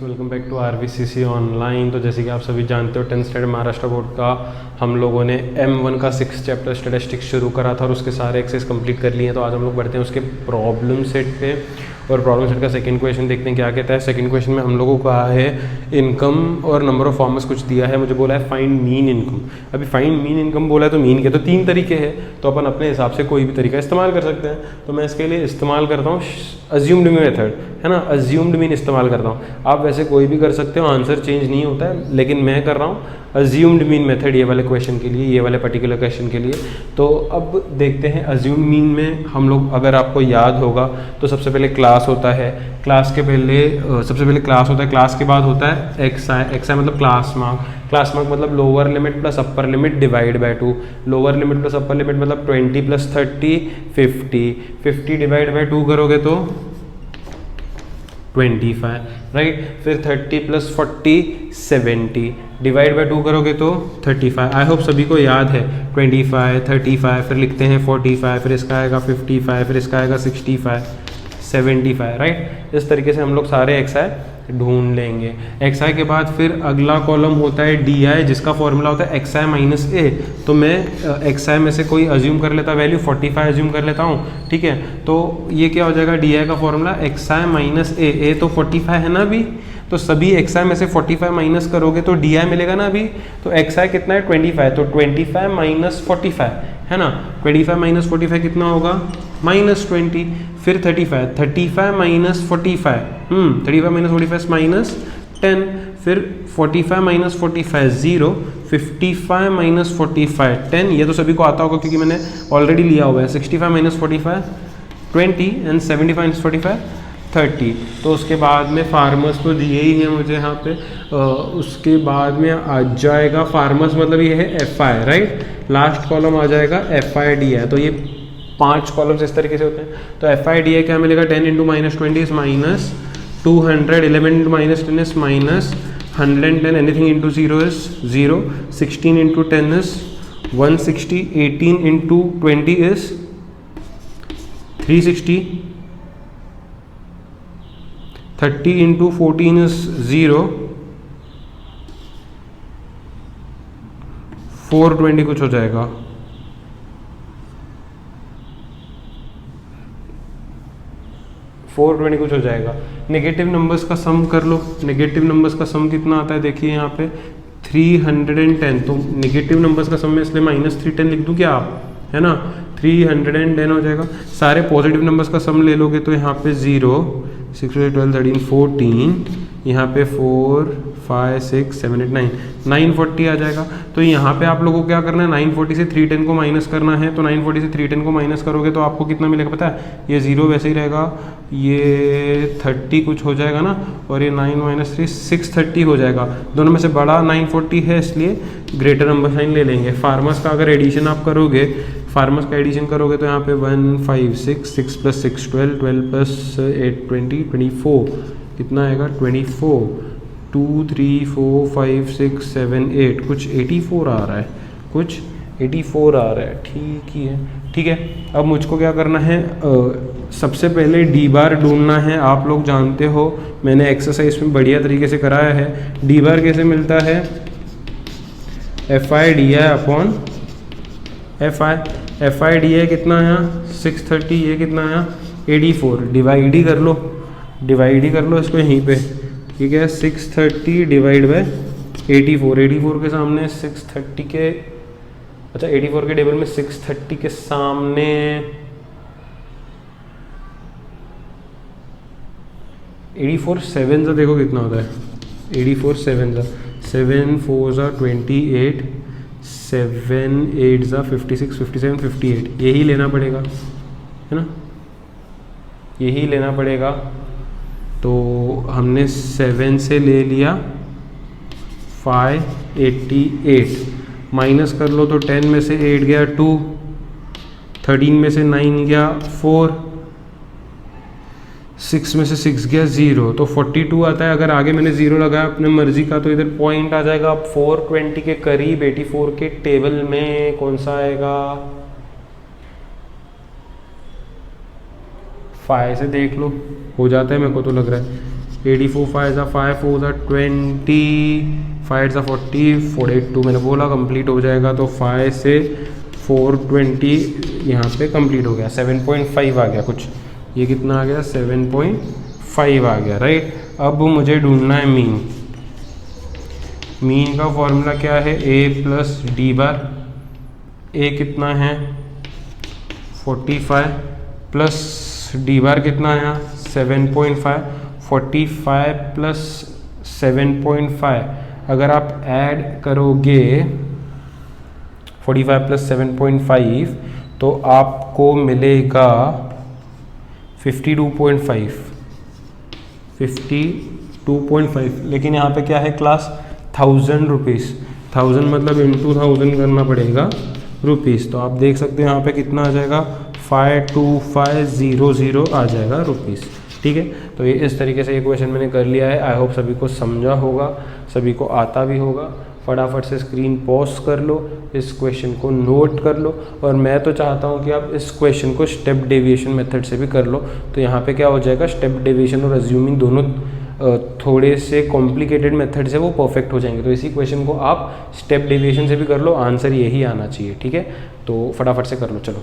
Welcome back to RVCC online. तो जैसे कि आप सभी जानते हो 10th स्टैंडर्ड महाराष्ट्र बोर्ड का हम लोगों ने M1 का 6 चैप्टर स्टैटिस्टिक्स शुरू करा था और उसके सारे एक्सरसाइज कंप्लीट कर लिए हैं। तो आज हम लोग बढ़ते हैं उसके प्रॉब्लम सेट पे और प्रॉब्लम सेट का सेकंड क्वेश्चन देखते हैं क्या कहता है। सेकंड क्वेश्चन में हम लोगों को कहा है इनकम और नंबर ऑफ फार्मर्स कुछ दिया है, मुझे बोला है फाइंड मीन इनकम। अभी फाइंड मीन इनकम बोला है तो मीन के तो 3 तरीके हैं, तो अपन अपने हिसाब से कोई भी तरीका इस्तेमाल कर सकते हैं। तो मैं इसके लिए इस्तेमाल करता हूँ अज्यूम्ड मीन मेथड, है ना, अज्यूम्ड मीन इस्तेमाल करता हूँ। आप वैसे कोई भी कर सकते हो, आंसर चेंज नहीं होता है, लेकिन मैं कर रहा हूँ अज्यूम्ड मीन मेथड ये वाले क्वेश्चन के लिए, ये वाले पर्टिकुलर क्वेश्चन के लिए। तो अब देखते हैं अज्यूम्ड मीन में हम लोग, अगर आपको याद होगा तो सबसे पहले क्लास होता है, क्लास के पहले सबसे पहले क्लास होता है, क्लास के बाद होता है एक्सआई। एक्सआई मतलब क्लास मार्क, क्लास मार्क मतलब lower limit plus upper limit divide by 2, lower limit plus upper limit मतलब 20 प्लस 30 50, 50 डिवाइड बाय 2 करोगे तो 25, राइट। फिर 30 प्लस 40 70 डिवाइड बाय 2 करोगे तो 35। आई होप सभी को याद है 25 35, फिर लिखते हैं 45, फिर इसका आएगा 55, फिर इसका आएगा 65 75, राइट। इस तरीके से हम लोग सारे एक्सआई ढूंढ लेंगे। एक्सआई के बाद फिर अगला कॉलम होता है डीआई, जिसका फॉर्मूला होता है एक्सआई माइनस ए। तो मैं एक्सआई में से कोई अज्यूम कर लेता, वैल्यू 45 अज्यूम कर लेता हूँ, ठीक है। तो ये क्या हो जाएगा, डीआई का फॉर्मूला एक्सआई माइनस ए। ए तो 45 है ना अभी, तो सभी एक्सआई में से 45 माइनस करोगे तो डीआई मिलेगा ना अभी। तो एक्सआई कितना है 25, तो 25 माइनस 45 है ना, 25 माइनस 45 कितना होगा -20। फिर 35 माइनस 45 35 माइनस 45 माइनस 10, फिर 45 माइनस 45 0, 55 माइनस 45 10। ये तो सभी को आता होगा क्योंकि मैंने ऑलरेडी लिया हुआ है। 65 माइनस 45 20 एंड 75 माइनस 45 30। तो उसके बाद में फार्मर्स तो दिए ही हैं मुझे यहाँ पे। उसके बाद में आ जाएगा फार्मर्स मतलब ये है FI, राइट। लास्ट कॉलम आ जाएगा FIDI। तो ये 5 कॉलम्स इस तरीके से होते हैं। तो FIDI क्या मिलेगा, 10 into minus 20 is minus 200, 11 into minus 10 is minus 110, anything into 0 is 0, 16 into 10 is 160, 18 into 20 is 360, 30 into 14 is 0, 420 कुछ हो जाएगा। कुछ हो जाएगा। नेगेटिव नंबर्स का सम कर लो। नेगेटिव नंबर्स का सम कितना आता है, देखिए यहाँ पे 310। तो नेगेटिव नंबर्स का सम में इसलिए -310 लिख दूँ क्या आप, है ना, 310 हो जाएगा। सारे पॉजिटिव नंबर्स का सम ले लोगे तो यहाँ पे 0 6 12 13 14, यहाँ पे 4 5 6 7 8 9 940 आ जाएगा। तो यहाँ पे आप लोगों को क्या करना है, 940 से 310 को माइनस करना है। तो 940 से 310 को माइनस करोगे तो आपको कितना मिलेगा पता है, ये 0 वैसे ही रहेगा, ये 30 कुछ हो जाएगा ना, और ये 9 माइनस 3 630 हो जाएगा। दोनों में से बड़ा 940 है, इसलिए ग्रेटर नंबर साइन ले लेंगे। फार्मर्स का अगर एडिशन आप करोगे, फार्मर्स का एडिशन करोगे तो यहाँ पे 1 5 6 6 प्लस 6 12 12 प्लस 8 20 24 कितना आएगा 24, 2 3 4 5 6 7 8 कुछ 84 आ रहा है, कुछ 84 आ रहा है, ठीक ही है, ठीक है। अब मुझको क्या करना है, सबसे पहले डी बार ढूंढना है। आप लोग जानते हो मैंने एक्सरसाइज में बढ़िया तरीके से कराया है। डी बार कैसे मिलता है, FIDI अपॉन FI। FIDI कितना आया 630, ये कितना आया 84। डिवाइड ही कर लो, डिवाइड ही कर लो इसको यहीं पे, ठीक है। 630 डिवाइड बाय 84, 84 के सामने 630 के, अच्छा 84 के टेबल में 630 के सामने 84 7 सा देखो कितना होता है, 84 7 सा 7 4 सा 28, 7 8 सा 56 57 58, यही लेना पड़ेगा, है ना, यही लेना पड़ेगा। तो हमने 7 से ले लिया 588, माइनस कर लो तो 10 में से 8 गया 2, 13 में से 9 गया 4, 6 में से 6 गया 0, तो 42 आता है। अगर आगे मैंने 0 लगाया अपने मर्जी का तो इधर पॉइंट आ जाएगा। अब 420 के करीब 84 के टेबल में कौन सा आएगा, 5 से देख लो, हो जाता है, मेरे को तो लग रहा है 84 5 5 4 20 5 40 482 मैंने बोला कंप्लीट हो जाएगा, तो 5 से 420 यहाँ पे कंप्लीट हो गया, 7.5 आ गया कुछ, ये कितना आ गया 7.5 आ गया, राइट। अब मुझे ढूंढना है मीन। मीन का फॉर्मूला क्या है, a plus D bar. a कितना है 45 प्लस डी बार कितना है 7.5, 45 प्लस 7.5 अगर आप ऐड करोगे 45 प्लस 7.5 तो आपको मिलेगा 52.5, 52.5। लेकिन यहाँ पे क्या है क्लास 1000 रुपीज़, 1000 मतलब इंटू 1000 करना पड़ेगा रुपीज़, तो आप देख सकते हैं यहाँ पे कितना आ जाएगा 52500 आ जाएगा रुपीज़, ठीक है। तो ये इस तरीके से ये क्वेश्चन मैंने कर लिया है। आई होप सभी को समझा होगा, सभी को आता भी होगा। फटाफट से स्क्रीन पॉज कर लो, इस क्वेश्चन को नोट कर लो, और मैं तो चाहता हूँ कि आप इस क्वेश्चन को स्टेप डेविएशन मेथड से भी कर लो। तो यहाँ पे क्या हो जाएगा, स्टेप डेविएशन और अज्यूमिंग दोनों थोड़े से कॉम्प्लिकेटेड मेथड से वो परफेक्ट हो जाएंगे। तो इसी क्वेश्चन को आप स्टेप डेविएशन से भी कर लो, आंसर यही आना चाहिए, ठीक है। तो फटाफट से कर लो, चलो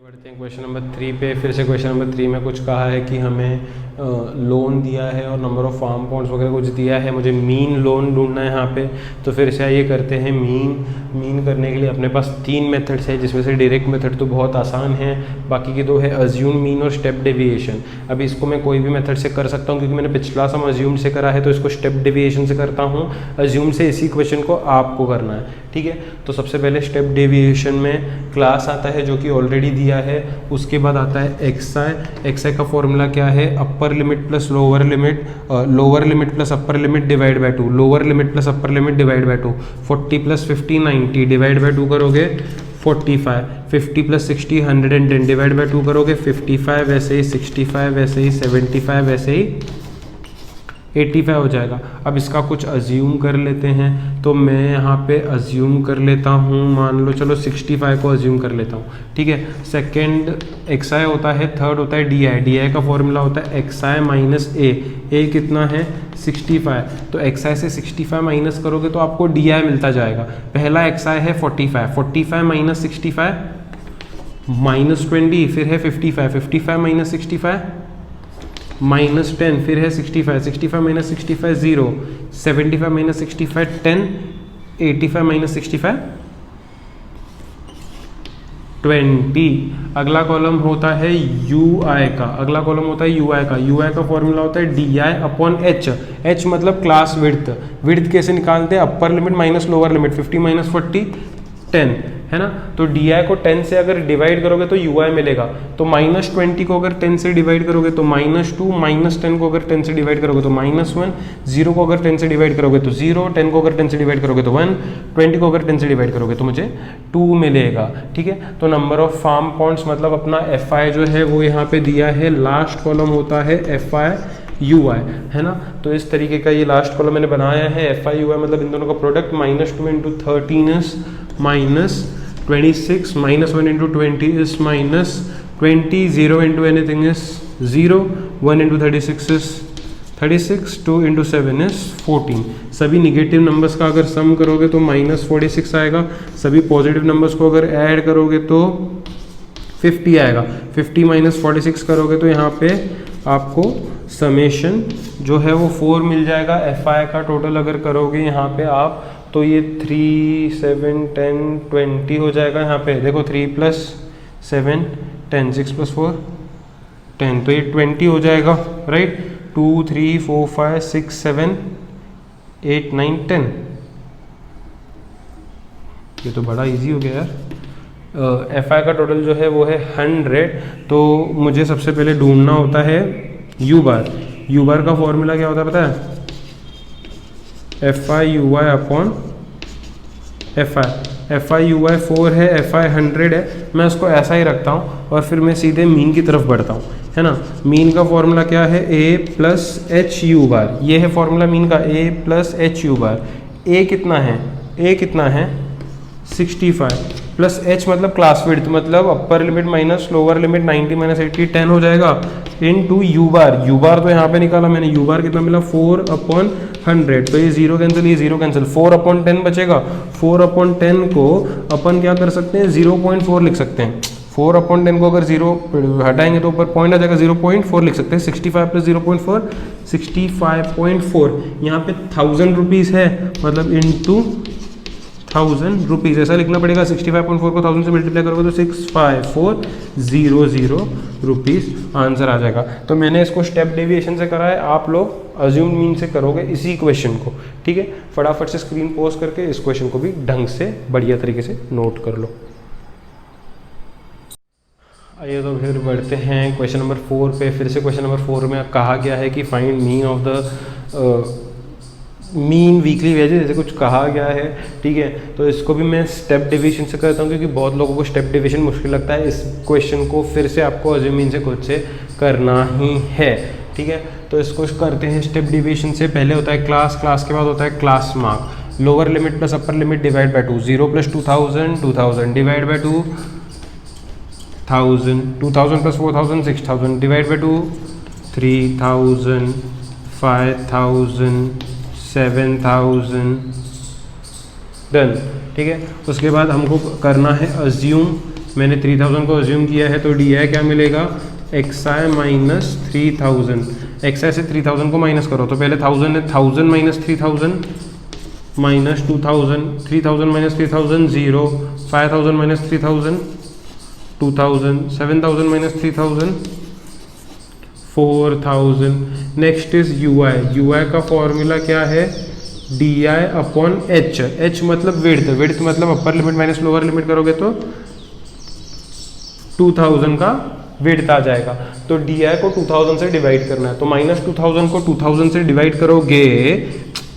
बढ़ते हैं क्वेश्चन नंबर 3 पे। फिर से क्वेश्चन नंबर 3 में कुछ कहा है कि हमें लोन दिया है और नंबर ऑफ फार्म पॉइंट्स वगैरह कुछ दिया है, मुझे मीन लोन ढूंढना है यहाँ पे। तो फिर से आइए करते हैं मीन करने के लिए अपने पास 3 मेथड्स है, जिसमें से डायरेक्ट मेथड तो बहुत आसान है, बाकी के 2 है अज्यूम मीन और स्टेप डेविएशन। अभी इसको मैं कोई भी मेथड से कर सकता हूँ, क्योंकि मैंने पिछला सम अज्यूम से करा है, तो इसको स्टेप डेविएशन से करता हूँ। अज्यूम से इसी क्वेश्चन को आपको करना है, ठीक है। तो सबसे पहले स्टेप डेविएशन में क्लास आता है जो कि ऑलरेडी दिया है, उसके बाद आता है एक्सआई का फॉर्मूला क्या है, upper limit plus lower limit plus upper limit divide by 2, lower limit plus upper limit divide by 2, 40 plus 50 90 divide by 2 करोगे 45, 50 प्लस 60 110 डिवाइड बाय 2 करोगे 55, वैसे ही 65, वैसे ही 75, वैसे ही 85 हो जाएगा। अब इसका कुछ अज्यूम कर लेते हैं, तो मैं यहाँ पे अज्यूम कर लेता हूँ, मान लो चलो 65 को अज्यूम कर लेता हूँ, ठीक है। सेकेंड एक्सआई होता है, थर्ड होता है डी आई का फॉर्मूला होता है एक्सआई माइनस ए कितना है 65, तो एक्सआई से 65 माइनस करोगे तो आपको डी आई मिलता जाएगा। पहला एक्सआई है 45 माइनस 65 माइनस 20, फिर है 55 माइनस 65 माइनस 10, फिर है 65 माइनस 65 0, 75 माइनस 65 10, 85 माइनस 65 20। अगला कॉलम होता है UI का, UI का फॉर्मूला होता है DI अपॉन H मतलब क्लास विड्थ कैसे निकालते हैं, upper limit minus lower limit, 50 minus 40 10 है ना। तो DI को 10 से अगर डिवाइड करोगे तो UI मिलेगा, तो माइनस 20 को अगर 10 से डिवाइड करोगे तो -2, माइनस 10 को अगर 10 से डिवाइड करोगे तो -1, 0 को अगर 10 से डिवाइड करोगे तो 0, 10 को अगर 10 से डिवाइड करोगे तो 1, 20 को अगर 10 से डिवाइड करोगे तो मुझे 2 मिलेगा, ठीक है। तो नंबर ऑफ फार्म पॉइंट्स मतलब अपना FI जो है वो यहाँ पे दिया है, लास्ट कॉलम होता है FI UI, है ना। तो इस तरीके का ये लास्ट कॉलम मैंने बनाया है, FI UI मतलब इन दोनों का product, -2 into 13 is -26, -1 into 20 is -20, 0 into anything is 0, 1 into 36 is 36, 2 into 7 is 14। सभी निगेटिव नंबर्स का अगर सम करोगे तो -46 आएगा, सभी पॉजिटिव नंबर्स को अगर ऐड करोगे तो 50 आएगा। 50 माइनस 46 करोगे तो यहाँ पे आपको समेशन जो है वो 4 मिल जाएगा। FI का टोटल अगर करोगे यहाँ पे आप तो ये 3, 7, 10, 20 हो जाएगा। यहाँ पे देखो 3 + 7 10, 6 + 4 10, तो ये 20 हो जाएगा, राइट। 2, 3, 4, 5, 6, 7, 8, 9, 10। ये तो बड़ा इजी हो गया यार। FI का टोटल जो है वो है 100। तो मुझे सबसे पहले ढूंढना होता है U बार का फॉर्मूला क्या होता है पता है, FI UI upon FI UI 4 है, FI 100 है। मैं उसको ऐसा ही रखता हूँ और फिर मैं सीधे मीन की तरफ बढ़ता हूँ, है ना। मीन का फॉर्मूला क्या है, A + HU बार, ये है फॉर्मूला मीन का, A + HU बार। A कितना है 65, प्लस एच मतलब क्लास विड्थ, मतलब upper limit minus lower limit 90 minus 80 10 हो जाएगा, इन टू यू बार तो यहाँ पे निकाला मैंने, यू बार कितना मिला 4/100, तो ये जीरो कैंसिल, ये जीरो कैंसिल, 4/10 बचेगा। 4/10 को अपन क्या कर सकते हैं 0.4 लिख सकते हैं। 4/10 को अगर जीरो हटाएंगे तो ऊपर पॉइंट आ जाएगा, 0.4 लिख सकते हैं। 65 प्लस 0.4 65.4, यहाँ पे 1000 रुपीज़ है, मतलब इंटू 1000 रुपीज़ ऐसा लिखना पड़ेगा। 65.4 को 1000 से मल्टीप्लाई करोगे तो 65400 रुपीज़ आंसर आ जाएगा। तो मैंने इसको स्टेप डेविएशन से करा है, आप लोग अज्यूम मीन से करोगे इसी क्वेश्चन को, ठीक है। फटाफट से स्क्रीन पॉज करके इस क्वेश्चन को भी ढंग से बढ़िया तरीके से नोट कर लो। आइए तो फिर बढ़ते हैं क्वेश्चन नंबर 4 पे। फिर से क्वेश्चन नंबर 4 में कहा गया है कि find mean of the mean weekly wages, जैसे कुछ कहा गया है, ठीक है। तो इसको भी मैं स्टेप डिवीजन से करता हूँ, क्योंकि बहुत लोगों को स्टेप डिवीजन मुश्किल लगता है। इस क्वेश्चन को फिर से आपको अज्यूम मीन से खुद से करना ही है, ठीक है। तो इसको करते हैं स्टेप डिवीजन से। पहले होता है क्लास, क्लास के बाद होता है class mark. Lower limit plus upper limit divide by 2, 0 plus 2000 2000 divide by 2 1000, 2000 plus 4000 6000 divide by 2 3000 5000 7000 done, ठीक है। उसके बाद हमको करना है अज्यूम। मैंने 3000 को अज्यूम किया है, तो डी आई क्या मिलेगा xi माइनस 3000। xi से 3000 को माइनस करो, तो पहले 1000 है, 1000 minus 3000 minus 2000, 3000 minus 3000 0, 5000 minus 3000 2000, 7000 minus 3000 4000। Next is ui। ui का फॉर्मूला क्या है di अपॉन h। h मतलब विड्थ, विड्थ मतलब upper limit minus lower limit करोगे तो 2000 का विड्थ आ जाएगा। तो di को 2000 से डिवाइड करना है, तो माइनस 2000 को 2000 से डिवाइड करोगे,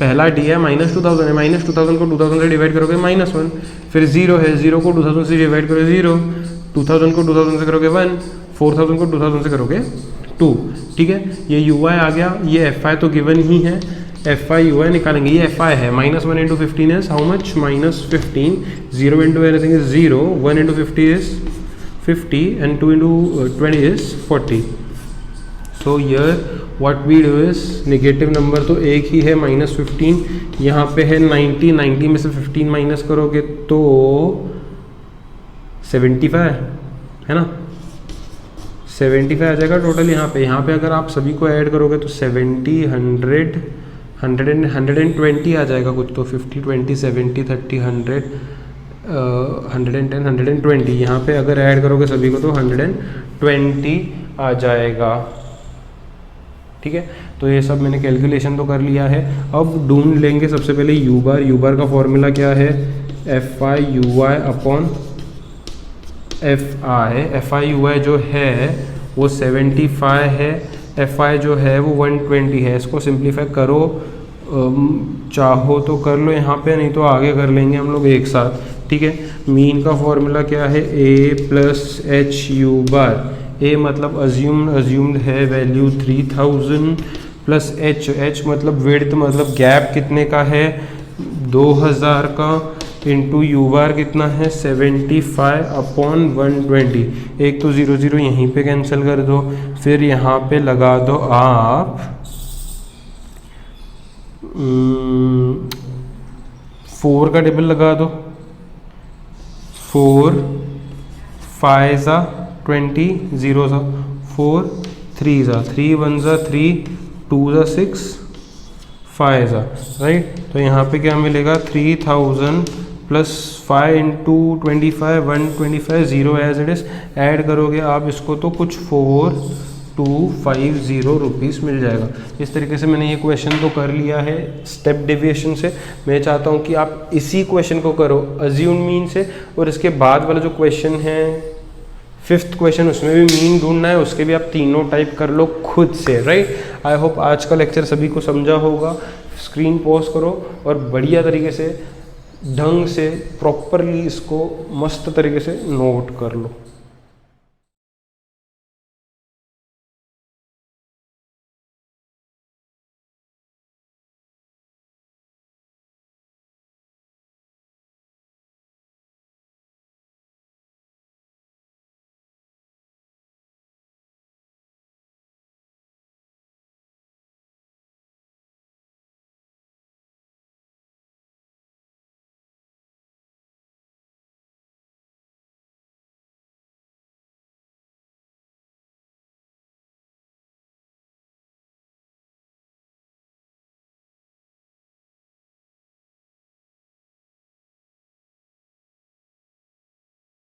पहला di माइनस 2000 है, माइनस 2000 को 2000 से डिवाइड करोगे -1, फिर 0 है, 0 को 2000 से डिवाइड करोगे 0, 2000 को 2000 से करोगे 1, 4000 को 2000 से करोगे 2, ठीक है। ये ui आ गया, ये fi तो गिवन ही है, fi ui निकालेंगे, ये fi है, -1 into 15 is how much -15, 0 into anything is 0, 1 into 50 is 50 and 2 into 20 is 40। So here what we do is, negative number तो एक ही है -15, यहाँ पे है 90, 90 में से 15 माइनस करोगे तो 75 है ना, 75 आ जाएगा टोटल। यहाँ पे अगर आप सभी को ऐड करोगे तो 70 100 120 आ जाएगा कुछ, तो 50 20 70 30 100 110 120, यहाँ पे अगर ऐड करोगे सभी को तो 120 आ जाएगा, ठीक है। तो ये सब मैंने कैलकुलेशन तो कर लिया है। अब ढूंढ लेंगे सबसे पहले यू बार। यू बार का फॉर्मूला क्या है fi ui upon fi ui जो है वो 75 है, fi जो है वो 120 है। इसको सिंप्लीफाई करो, चाहो तो कर लो यहाँ पे, नहीं तो आगे कर लेंगे हम लोग एक साथ, ठीक है। मीन का फॉर्मूला क्या है a plus H U bar. a मतलब अज्यूम्ड है वैल्यू 3000 प्लस h मतलब विड्थ, मतलब गैप कितने का है 2000 का, इंटू यू बार कितना है 75 अपॉन 120। एक तो 0 0 यहीं पे कैंसिल कर दो, फिर यहाँ पे लगा दो आप 4 का टेबल लगा दो, 4 5 ज़ा 20, 0 ज़ा 4, 3 ज़ा 3, 1 ज़ा 3, 2 ज़ा 6, 5 ज़ा राइट। तो यहाँ पे क्या मिलेगा 3000 plus 5 into 25 125 0 as it is. Add करोगे आप इसको तो कुछ 4250 रुपीज़ मिल जाएगा। इस तरीके से मैंने ये क्वेश्चन तो कर लिया है स्टेप डेविएशन से। मैं चाहता हूँ कि आप इसी क्वेश्चन को करो अज्यूम मीन से, और इसके बाद वाला जो क्वेश्चन है 5th क्वेश्चन उसमें भी मीन ढूंढना है, उसके भी आप तीनों टाइप कर लो खुद से, राइट। आई होप आज का लेक्चर सभी को समझा होगा। स्क्रीन पॉज करो और बढ़िया तरीके से ढंग से प्रॉपरली इसको मस्त तरीके से नोट कर लो।